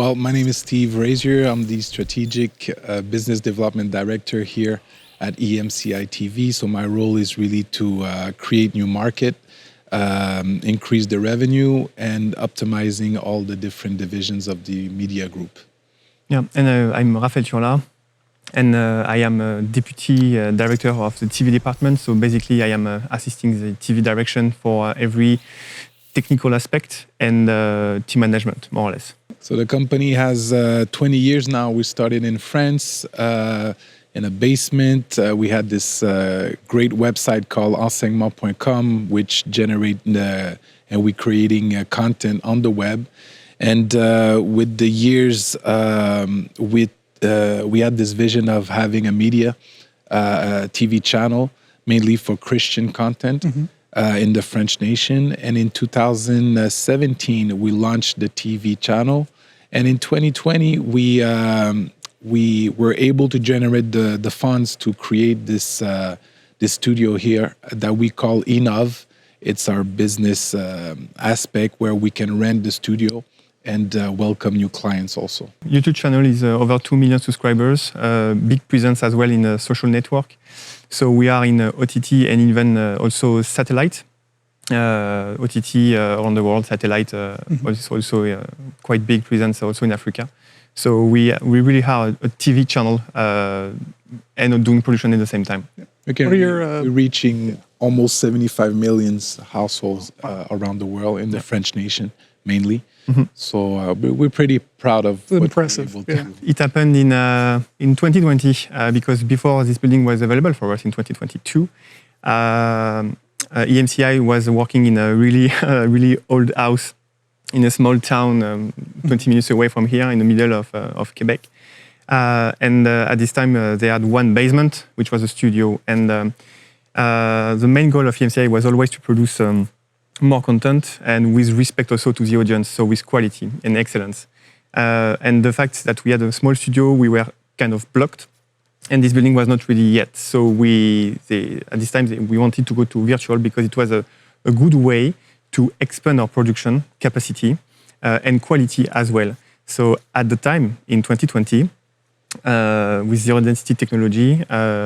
Well, my name is Steve Razier. I'm the Strategic Business Development Director here at EMCI TV. So my role is really to create new market, increase the revenue, and optimizing all the different divisions of the media group. Yeah, and I'm Raphaël Turla, and I am Deputy Director of the TV department. So basically, I am assisting the TV direction for every technical aspect and team management, more or less. So the company has 20 years now. We started in France in a basement. We had this great website called enseignement.com, which generate and we're creating content on the web. And with the years, we had this vision of having a media TV channel, mainly for Christian content. In the French nation. And in 2017, we launched the TV channel. And in 2020, we were able to generate the funds to create this studio here that we call Innov. It's our business aspect where we can rent the studio and welcome new clients also. YouTube channel is over 2 million subscribers, big presence as well in a social network. So we are in OTT and even also satellite. OTT around the world, satellite is also quite big presence also in Africa. So we really have a TV channel and doing production at the same time. We're reaching almost 75 million households around the world in the French nation, mainly. So we're pretty proud of what impressive. we're able to do. It happened in 2020 because before this building was available for us in 2022, EMCI was working in a really old house in a small town 20 minutes away from here in the middle of Quebec. And at this time, they had one basement, which was a studio. And the main goal of EMCI was always to produce more content and with respect also to the audience, so with quality and excellence. And the fact that we had a small studio, we were kind of blocked, and this building was not ready yet. So at this time, we wanted to go to virtual because it was a good way to expand our production capacity and quality as well. So at the time, in 2020, with zero density technology,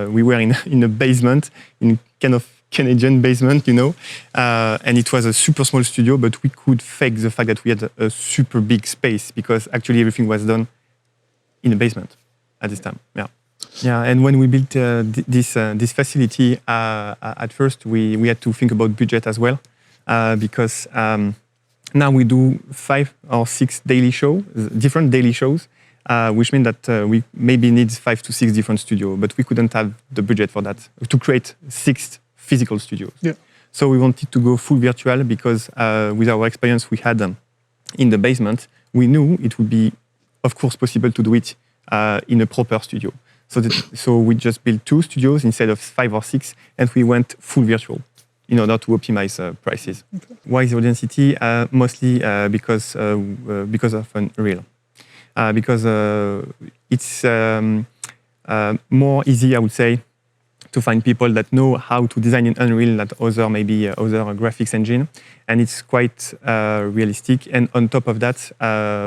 we were in a basement, in kind of Canadian basement, you know, and it was a super small studio, but we could fake the fact that we had a super big space because actually everything was done in a basement at this time. Yeah. And when we built this facility, at first we had to think about budget as well, because now we do 5 or 6 daily shows, different daily shows, which means that we maybe need 5 to 6 different studios, but we couldn't have the budget for that to create 6 physical studios. Yeah. So we wanted to go full virtual because with our experience we had in the basement, we knew it would be, of course, possible to do it in a proper studio. So we just built 2 studios instead of 5 or 6, and we went full virtual in order to optimize prices. Okay. Why zero density? Mostly because of Unreal. Because it's more easy, I would say, to find people that know how to design in Unreal than other graphics engine, and it's quite realistic. And on top of that,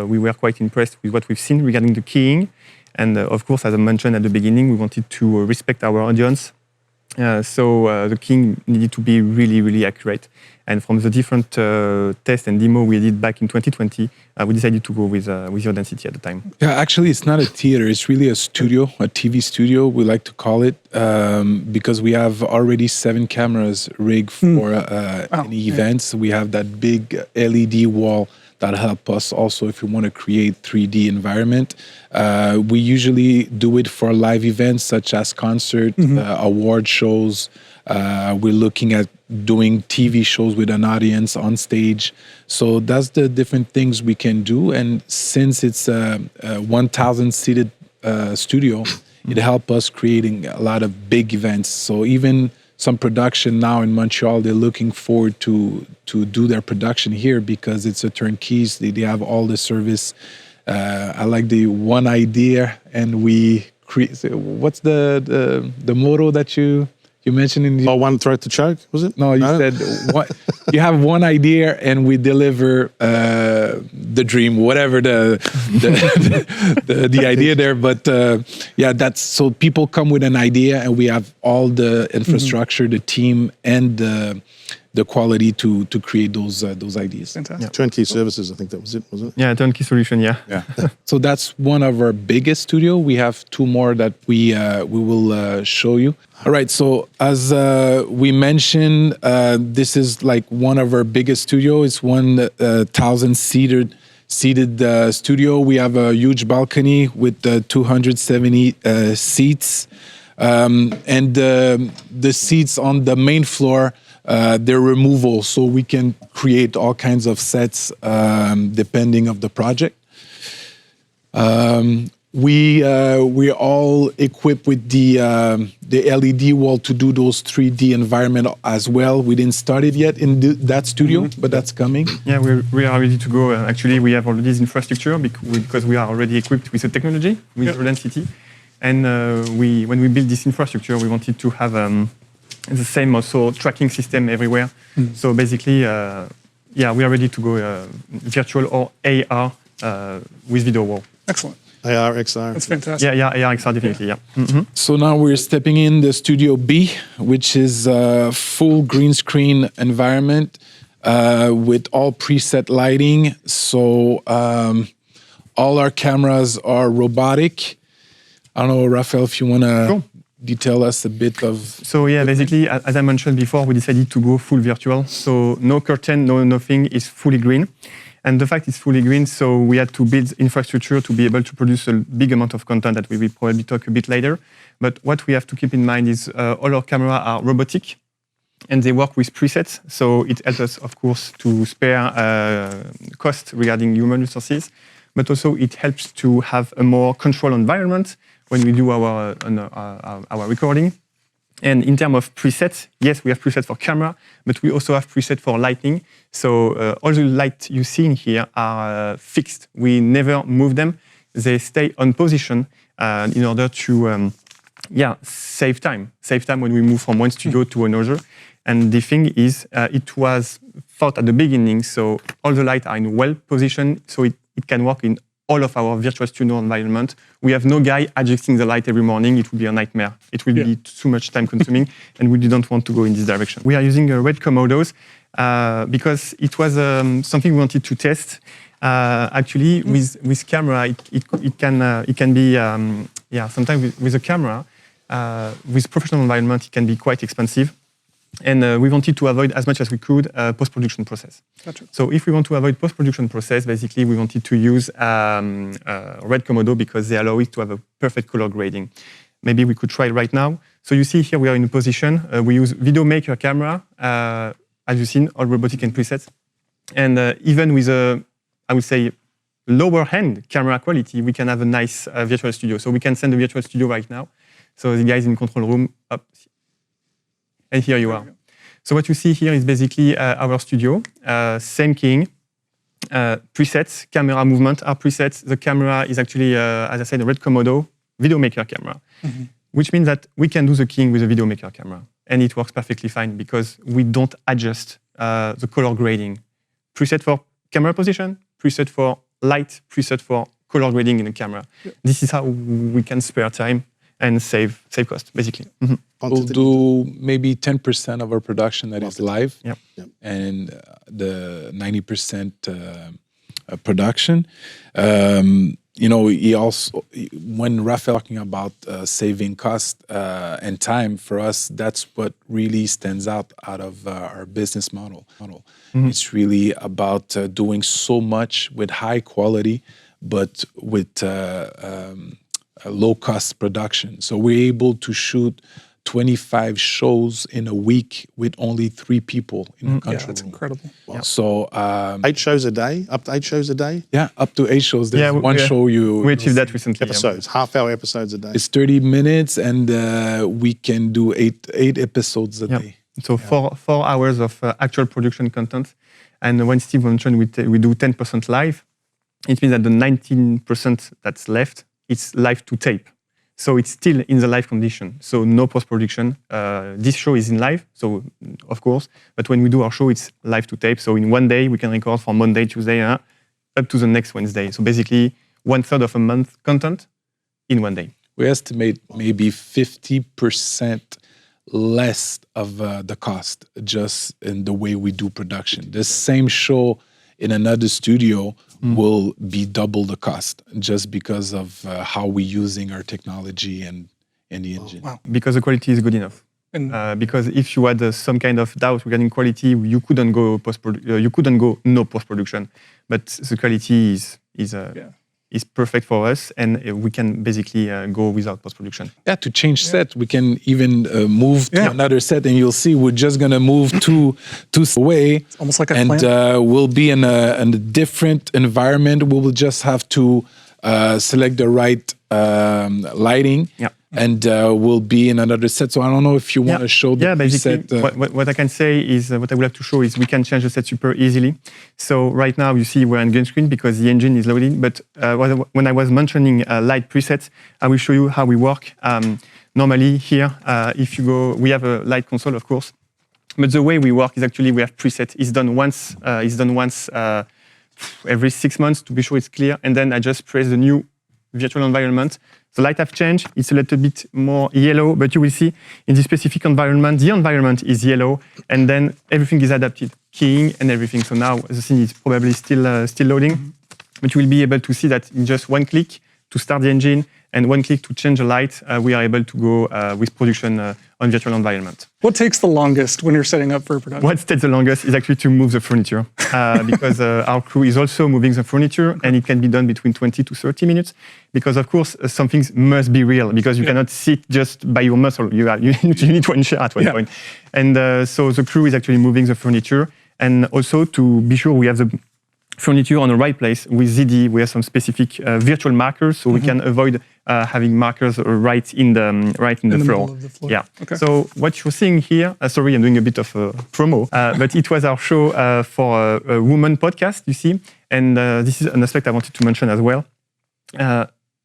we were quite impressed with what we've seen regarding the keying. And of course, as I mentioned at the beginning, we wanted to respect our audience. So the keying needed to be really, really accurate. And from the different tests and demo we did back in 2020, we decided to go with zero density at the time. Yeah, actually, it's not a theater. It's really a studio, a TV studio, we like to call it, because we have already 7 cameras rigged for any events. We have that big LED wall that help us also if you want to create 3D environment. We usually do it for live events such as concert, award shows. We're looking at doing TV shows with an audience on stage. So that's the different things we can do. And since it's a 1,000 seated studio, it helps us creating a lot of big events. So even some production now in Montreal, they're looking forward to do their production here because it's a turnkey. They have all the service. I like the one idea, and we create. What's the motto that you mentioned in the... one thread to check, was it? No, you said you have one idea and we deliver the dream, whatever the idea there. But yeah, that's so people come with an idea, and we have all the infrastructure, the team, and the quality to create those ideas. Fantastic. Turnkey services, I think that was it, wasn't it? Yeah, turnkey solution. Yeah. So that's one of our biggest studio. We have two more that we will show you. All right. So as we mentioned, this is like one of our biggest studio. It's 1,000 seated studio. We have a huge balcony with 270 seats, and the seats on the main floor. They're removable, so we can create all kinds of sets depending of the project. We're all equipped with the LED wall to do those 3D environment as well. We didn't start it yet in that studio, but that's coming. Yeah, we are ready to go. Actually, we have already this infrastructure because we are already equipped with the technology, with low density. And when we built this infrastructure, we wanted to have the same also tracking system everywhere. So basically, yeah, we are ready to go virtual or AR with video wall. Excellent. AR, XR. That's fantastic. Yeah, AR, XR, definitely, yeah. So now we're stepping in the Studio B, which is a full green screen environment with all preset lighting. So all our cameras are robotic. I don't know, Raphael, if you want to detail us a bit of... So yeah, basically, as I mentioned before, we decided to go full virtual. So no curtain, no nothing, it's fully green. And the fact it's fully green, so we had to build infrastructure to be able to produce a big amount of content that we will probably talk a bit later. But what we have to keep in mind is all our cameras are robotic and they work with presets. So it helps us, of course, to spare cost regarding human resources, but also it helps to have a more controlled environment when we do our recording. And in terms of presets, yes, we have presets for camera, but we also have presets for lighting. So all the lights you see in here are fixed. We never move them. They stay on position in order to save time. Save time when we move from one studio to another. And the thing is, it was thought at the beginning, so all the lights are in well position, so it can work in all of our virtual studio environment. We have no guy adjusting the light every morning. It would be a nightmare. It will be too much time consuming, and we didn't want to go in this direction. We are using red Komodos because it was something we wanted to test. Actually, with camera, it can be sometimes with a camera, with professional environment, it can be quite expensive. And we wanted to avoid as much as we could post-production process. Gotcha. So if we want to avoid post-production process, basically we wanted to use red Komodo because they allow it to have a perfect color grading. Maybe we could try it right now. So you see here we are in a position. We use Video Maker camera, as you've seen, all robotic and presets. And even with a, I would say, lower-end camera quality, we can have a nice virtual studio. So we can send a virtual studio right now. So the guys in control room, up. And here you are. So what you see here is basically our studio. Same keying, presets, camera movement are presets. The camera is actually, as I said, a red Komodo Video Maker camera, which means that we can do the keying with a Video Maker camera. And it works perfectly fine because we don't adjust the color grading. Preset for camera position, preset for light, preset for color grading in the camera. This is how we can spare time and save cost, basically. We'll do maybe 10% of our production that is live, and the 90% production. You know, he also, when Raphael talking about saving cost and time, for us, that's what really stands out of our business model. It's really about doing so much with high quality, but with low-cost production. So we're able to shoot 25 shows in a week with only 3 people in the country. That's incredible. Wow. So 8 shows a day, up to 8 shows a day? Yeah, up to 8 shows. There's one show we achieved that recently. Episodes, half-hour episodes a day. It's 30 minutes, and we can do 8 episodes a day. So 4 hours of actual production content. And when Steve mentioned we do 10% live, it means that the 19% that's left, it's live to tape. So it's still in the live condition. So no post-production. This show is in live, so of course. But when we do our show, it's live to tape. So in one day, we can record from Monday, Tuesday, up to the next Wednesday. So basically 1/3 of a month content in one day. We estimate maybe 50% less of the cost just in the way we do production. The same show in another studio will be double the cost just because of how we're using our technology and the engine. Wow. Because the quality is good enough. Because if you had some kind of doubt regarding quality, you couldn't go no post-production. But the quality is perfect for us, and we can basically go without post-production. Yeah, to change set, we can even move to another set, and you'll see we're just gonna move two away. It's almost like a and plant. We'll be in a different environment. We will just have to select the right lighting. Yeah. And we'll be in another set. So I don't know if you want to show the basically, set. What I can say is, what I would like to show is we can change the set super easily. So right now you see we're on green screen because the engine is loading. But when I was mentioning light presets, I will show you how we work. Normally here, if you go, we have a light console, of course. But the way we work is actually we have preset. It's done once every 6 months to be sure it's clear. And then I just press the new virtual environment. The light have changed. It's a little bit more yellow, but you will see in this specific environment, the environment is yellow, and then everything is adapted, keying and everything. So now the scene is probably still loading, but you will be able to see that in just one click to start the engine and one click to change the light, we are able to go with production on virtual environment. What takes the longest when you're setting up for a production? What takes the longest is actually to move the furniture because our crew is also moving the furniture, and it can be done between 20 to 30 minutes because, of course, some things must be real because you cannot sit just by your muscle. You need one chair at one point. And so the crew is actually moving the furniture, and also to be sure we have the furniture on the right place. With ZD, we have some specific virtual markers, so we can avoid having markers right in the floor. Middle of the floor. Yeah. Okay. So what you're seeing here, sorry, I'm doing a bit of a promo, but it was our show for a woman podcast, you see, and this is an aspect I wanted to mention as well.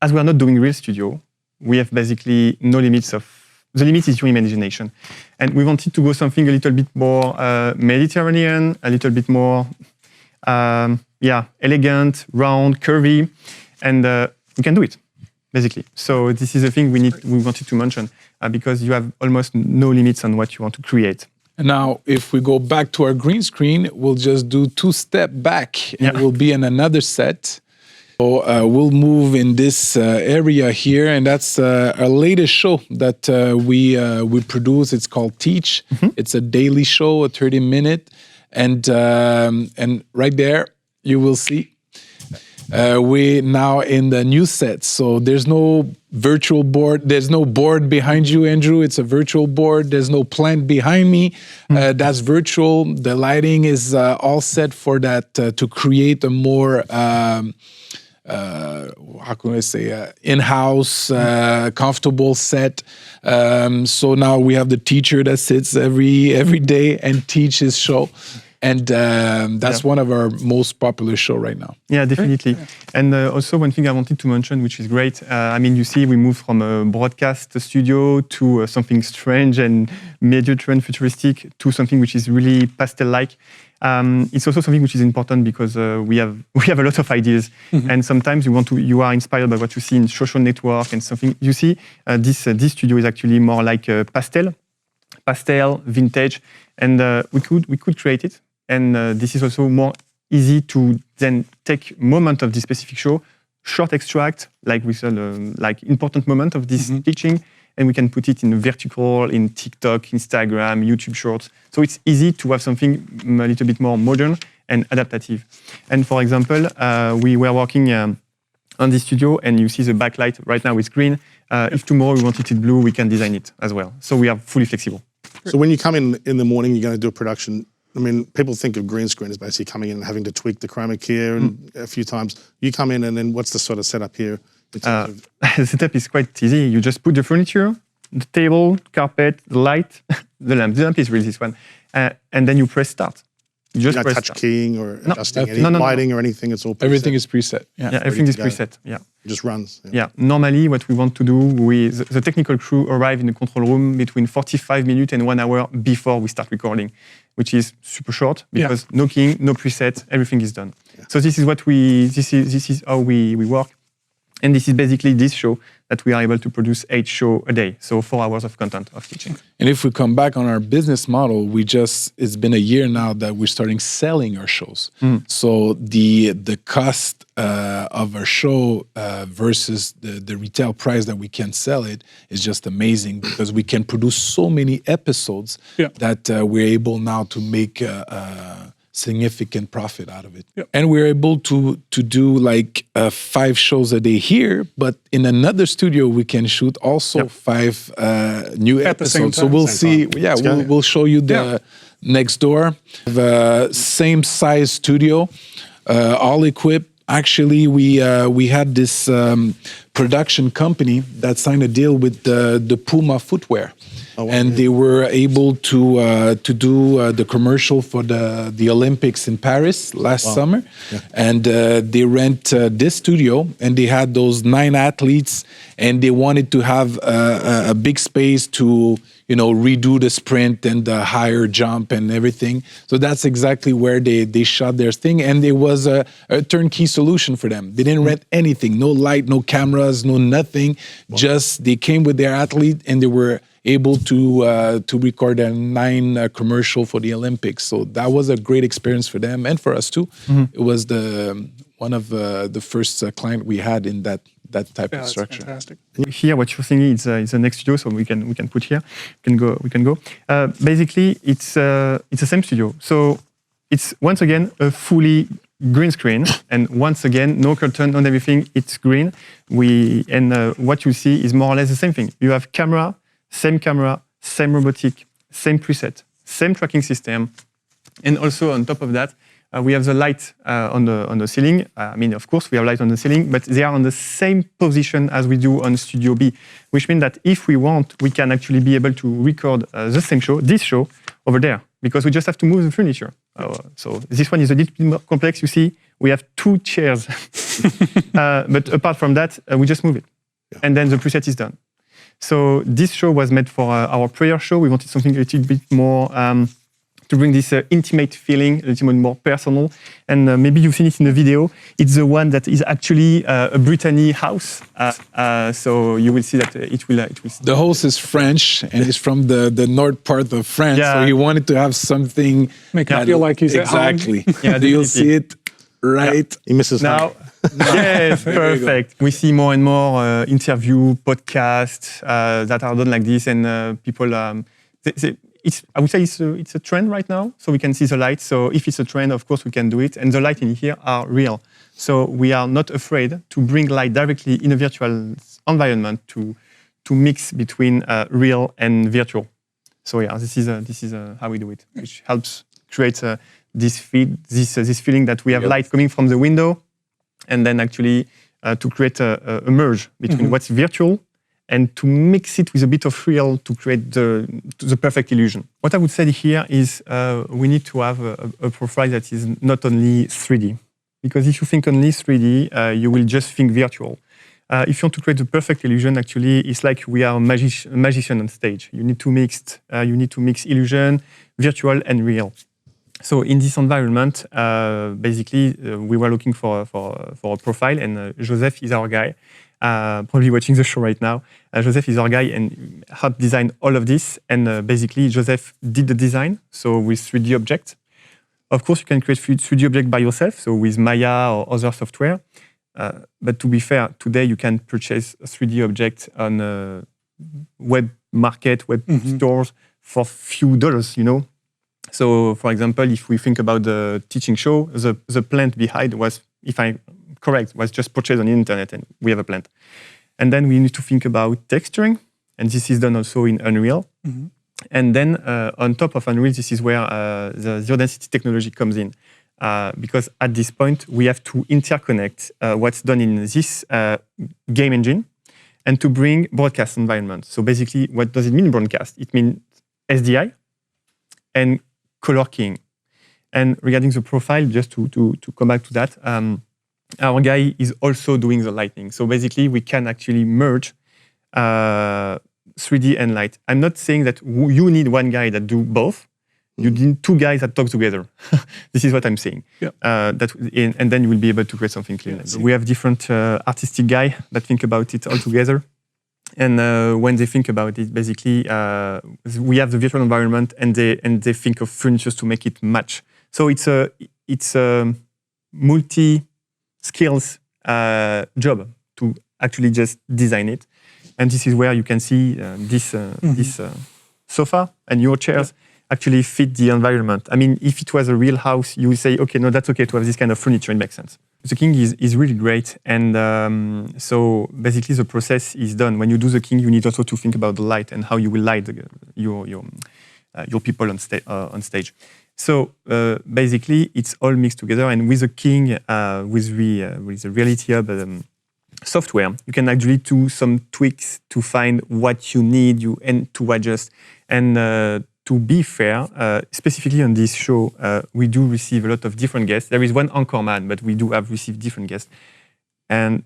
As we are not doing real studio, we have basically no limits of. The limit is your imagination, and we wanted to go something a little bit more Mediterranean, a little bit more. Elegant, round, curvy, and we can do it, basically. So this is a thing we wanted to mention because you have almost no limits on what you want to create. And now, if we go back to our green screen, we'll just do 2 steps back, and we'll be in another set. So we'll move in this area here, and that's our latest show that we produce. It's called Teach. It's a daily show, a 30-minute. And right there, you will see we now in the new set. So there's no virtual board. There's no board behind you, Andrew. It's a virtual board. There's no plant behind me. That's virtual. The lighting is all set for that to create a more how can I say in-house comfortable set. So now we have the teacher that sits every day and teaches show. And that's one of our most popular show right now. Yeah, definitely. Yeah. And also one thing I wanted to mention, which is great. I mean, you see, we moved from a broadcast studio to something strange and major trend futuristic to something which is really pastel-like. It's also something which is important because we have a lot of ideas, and sometimes you are inspired by what you see in social network and something. You see, this studio is actually more like pastel, vintage, and we could create it. And this is also more easy to then take moment of this specific show, short extract, like we said, like important moment of this teaching, and we can put it in vertical, in TikTok, Instagram, YouTube Shorts. So it's easy to have something a little bit more modern and adaptive. And for example, we were working on this studio, and you see the backlight right now is green. If tomorrow we wanted it blue, we can design it as well. So we are fully flexible. So when you come in the morning, you're going to do a production. I mean, people think of green screen as basically coming in and having to tweak the chroma key and a few times. You come in, and then what's the sort of setup here? The setup is quite easy. You just put the furniture, the table, carpet, the light, the lamp. The lamp is really this one. And then you press start. You just press touch start. keying or adjusting any lighting or anything. It's all preset. Everything is preset. Yeah, everything is preset. Yeah. It just runs. Yeah. Normally, what we want to do with the technical crew arrive in the control room between 45 minutes and 1 hour before we start recording, which is super short because no keying, no preset, everything is done. Yeah. So this is what this is how we work. And this is basically this show that we are able to produce 8 shows a day. So 4 hours of content of teaching. And if we come back on our business model, it's been a year now that we're starting selling our shows. So the cost of our show versus the retail price that we can sell it is just amazing, because we can produce so many episodes that we're able now to make significant profit out of it. And we're able to do like 5 shows a day here, but in another studio we can shoot also 5 new At the same episodes. So time. we'll Same see. time. We'll show you the next door. The same size studio, all equipped. Actually, we had this production company that signed a deal with the Puma footwear. And they were able to do the commercial for the Olympics in Paris last summer. And they rent this studio, and they had those 9 athletes, and they wanted to have a big space to redo the sprint and the higher jump and everything. So that's exactly where they shot their thing, and it was a turnkey solution for them. They didn't rent anything, no light, no cameras, no nothing. Just they came with their athlete, and they were able to record a 9 commercial for the Olympics. So that was a great experience for them and for us too. It was one of the first client we had in that type of structure. Fantastic. Here, what you're seeing is the next studio, so we can put here. We can go. Basically, it's the same studio. So it's once again a fully green screen, and once again no curtain, not everything. It's green. What you see is more or less the same thing. You have camera, same robotic, same preset, same tracking system, and also on top of that, we have the light on the ceiling. I mean, of course, we have light on the ceiling, but they are on the same position as we do on Studio B, which means that if we want, we can actually be able to record the same show, this show, over there, because we just have to move the furniture. So this one is a little bit more complex. You see, we have 2 chairs, but apart from that, we just move it, and then the preset is done. So this show was made for our prayer show. We wanted something a little bit more to bring this intimate feeling, a little bit more personal. And maybe you've seen it in the video. It's the one that is actually a Brittany house. So you will see that it will. The host is French, and he's from the north part of France. So he wanted to have something Make him feel like he's at home. exactly. You'll see it right. He misses now. Yes, perfect. We see more and more interview podcasts that are done like this, and people. I would say it's a trend right now. So we can see the light. So if it's a trend, of course we can do it. And the light in here are real. So we are not afraid to bring light directly in a virtual environment to mix between real and virtual. So yeah, this is how we do it, which helps create this feeling that we have light coming from the window. And then actually to create a merge between what's virtual and to mix it with a bit of real to create the perfect illusion. What I would say here is we need to have a profile that is not only 3D. Because if you think only 3D, you will just think virtual. If you want to create the perfect illusion, actually, it's like we are a magician on stage. You need to mix illusion, virtual, and real. So in this environment, basically, we were looking for a profile, and Joseph is our guy, probably watching the show right now. Joseph is our guy and helped design all of this. And basically, Joseph did the design, so with 3D objects. Of course, you can create 3D objects by yourself, so with Maya or other software. But to be fair, today you can purchase a 3D object on web market, web stores for few dollars, So, for example, if we think about the teaching show, the plant behind was, if I'm correct, was just purchased on the internet, and we have a plant. And then we need to think about texturing, and this is done also in Unreal. And then on top of Unreal, this is where the zero density technology comes in. Because at this point, we have to interconnect what's done in this game engine and to bring broadcast environment. So basically, what does it mean broadcast? It means SDI and color keying. And regarding the profile, just to come back to that, our guy is also doing the lighting. So basically, we can actually merge 3D and light. I'm not saying that you need one guy that do both. You need two guys that talk together. This is what I'm saying. Yeah. And then you will be able to create something clean. So we have different artistic guys that think about it all together. And when they think about it, basically, we have the virtual environment, and they think of furniture to make it match. So it's a multi-skills job to actually just design it. And this is where you can see this sofa and your chairs actually fit the environment. I mean, if it was a real house, you would say, okay, no, that's okay to have this kind of furniture. It makes sense. The King is really great. And so basically the process is done. When you do the King, you need also to think about the light and how you will light your people on stage. So basically, it's all mixed together. And with the King, with the Reality Hub software, you can actually do some tweaks to find what you need and to adjust. And to be fair, specifically on this show, we do receive a lot of different guests. There is one anchor man, but we do have received different guests. And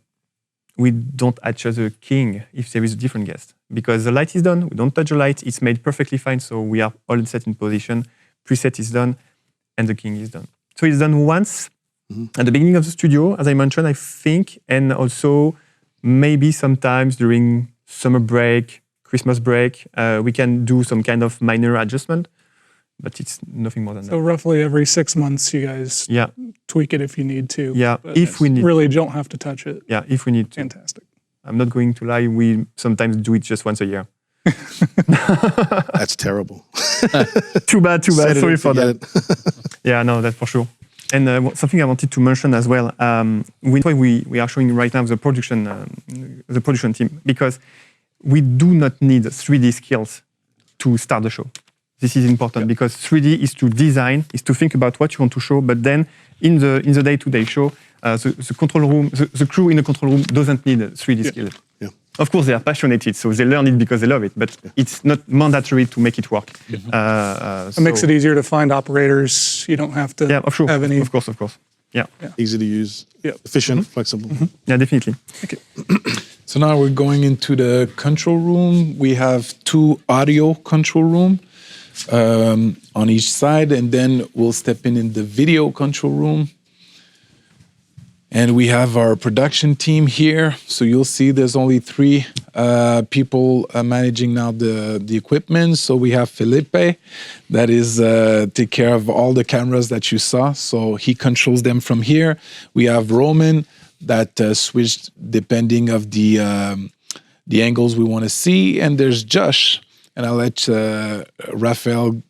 we don't adjust the King if there is a different guest. Because the light is done, we don't touch the light, it's made perfectly fine, so we are all set in position, preset is done, and the King is done. So it's done once at the beginning of the studio, as I mentioned, I think, and also maybe sometimes during summer break, Christmas break, we can do some kind of minor adjustment, but it's nothing more than that. So roughly every 6 months, you guys tweak it if you need to. Yeah, if we need. Really don't have to touch it. Yeah, if we need to. Fantastic. I'm not going to lie, we sometimes do it just once a year. That's terrible. Too bad. Sorry for that. Yeah, no, that's for sure. And something I wanted to mention as well, we are showing right now the production team, because we do not need 3D skills to start the show. This is important because 3D is to design, is to think about what you want to show, but then in the day-to-day show, the control room, the crew in the control room doesn't need 3D skills. Yeah. Of course, they are passionate, so they learn it because they love it, but it's not mandatory to make it work. It makes it easier to find operators. You don't have to have any. Of course. Yeah. Easy to use, efficient, flexible. Yeah, definitely. Okay. So now we're going into the control room. We have 2 audio control room on each side, and then we'll step in the video control room. And we have our production team here. So you'll see there's only 3 people managing now the equipment. So we have Felipe, that is take care of all the cameras that you saw. So he controls them from here. We have Roman that switched depending of the angles we want to see. And there's Josh. And I'll let Raphael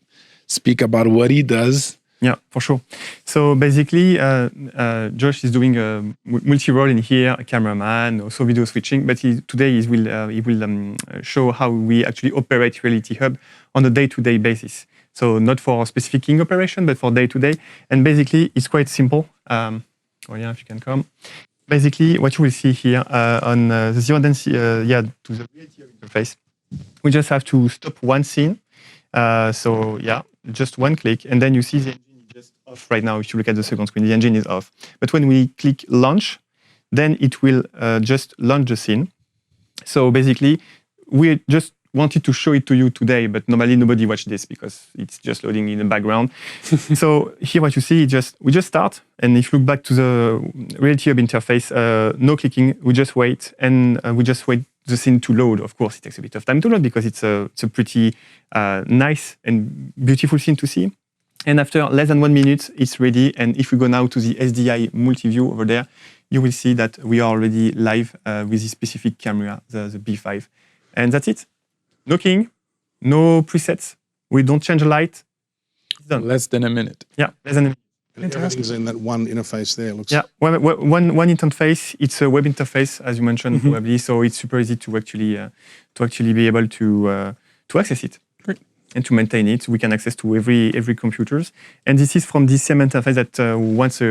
speak about what he does. Yeah, for sure. So basically, Josh is doing a multi-role in here, a cameraman, also video switching. But today he will show how we actually operate Reality Hub on a day-to-day basis. So not for specific King operation, but for day-to-day. And basically, it's quite simple. If you can come. Basically, what you will see here on the zero density, to the Reality Hub interface, we just have to stop one scene. Just one click, and then you see the engine is just off right now. If you look at the second screen, the engine is off. But when we click launch, then it will just launch the scene. So basically, we just wanted to show it to you today, but normally nobody watched this because it's just loading in the background. So here what you see, we just start, and if you look back to the Reality Hub interface, no clicking, we just wait, and we just wait the scene to load. Of course, it takes a bit of time to load because it's a pretty nice and beautiful scene to see. And after less than 1 minute, it's ready. And if we go now to the SDI multi-view over there, you will see that we are already live with this specific camera, the B5. And that's it. No King, no presets. We don't change the light. It's done. Less than a minute. Yeah, less than a minute. Everything's in that one interface there. Looks. Yeah, one interface. It's a web interface, as you mentioned, probably. So it's super easy to actually be able to access it. Great. And to maintain it. We can access to every computers. And this is from this same interface that once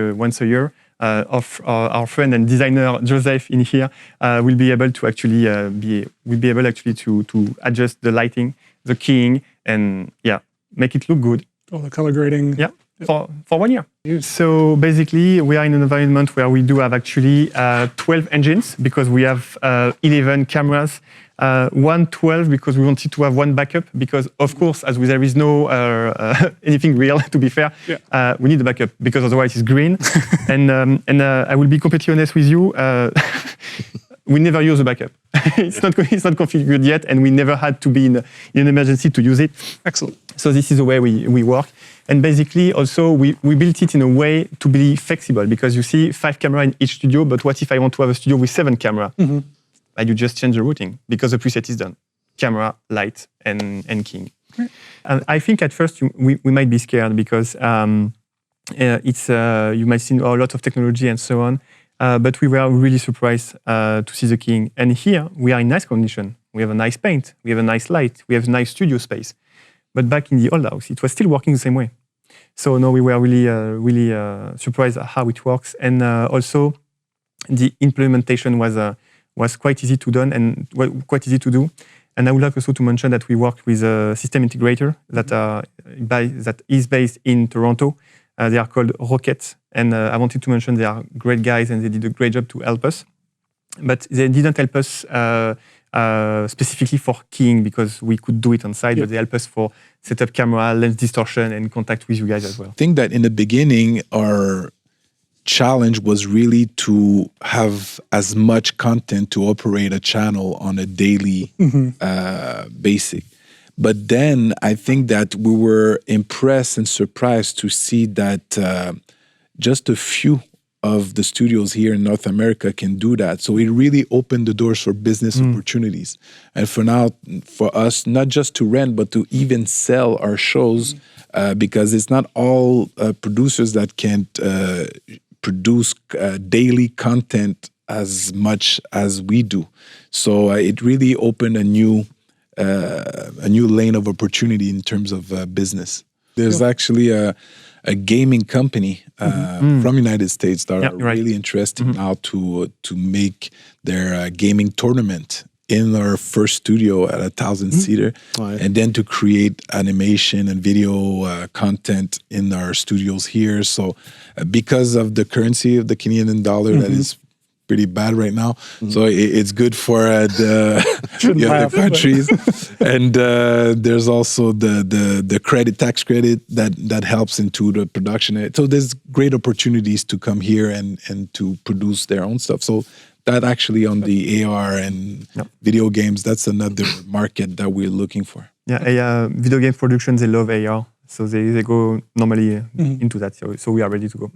a year, our friend and designer Joseph in here will be able to actually to adjust the lighting, the keying, and make it look good. All the color grading. Yeah. for 1 year. So basically, we are in an environment where we do have actually 12 engines because we have 11 cameras. 12 because we wanted to have one backup because, of course, as there is no anything real, to be fair, we need a backup because otherwise it's green. and I will be completely honest with you. We never use a backup. It's not configured yet, and we never had to be in an emergency to use it. Excellent. So this is the way we work. And basically, also, we built it in a way to be flexible because you see 5 cameras in each studio, but what if I want to have a studio with 7 cameras? Mm-hmm. You just change the routing because the preset is done. Camera, light, and keying. Okay. And I think at first we might be scared because it's you might see a lot of technology and so on. But we were really surprised to see the keying. And here we are in nice condition. We have a nice paint. We have a nice light. We have a nice studio space. But back in the old house, it was still working the same way. So no, we were really surprised at how it works. And also the implementation was quite easy to do And I would like also to mention that we worked with a system integrator that is based in Toronto. They are called Rocket. And I wanted to mention they are great guys and they did a great job to help us. But they didn't help us specifically for keying because we could do it on site, but they help us for setup camera, lens distortion, and contact with you guys as well. I think that in the beginning, our challenge was really to have as much content to operate a channel on a daily basis. But then I think that we were impressed and surprised to see that just a few of the studios here in North America can do that. So it really opened the doors for business opportunities. And for now, for us, not just to rent, but to even sell our shows, because it's not all producers that can produce daily content as much as we do. So it really opened a new lane of opportunity in terms of business. There's actually a gaming company from United States that are really interested now to make their gaming tournament in our first studio at 1,000-seater, and then to create animation and video content in our studios here. So because of the currency of the Canadian dollar that is pretty bad right now, so it's good for the other countries. And there's also the tax credit that helps into the production. So there's great opportunities to come here and to produce their own stuff. So that actually on the AR and video games, that's another market that we're looking for. Yeah, video game production, they love AR. So they go normally into that. So we are ready to go.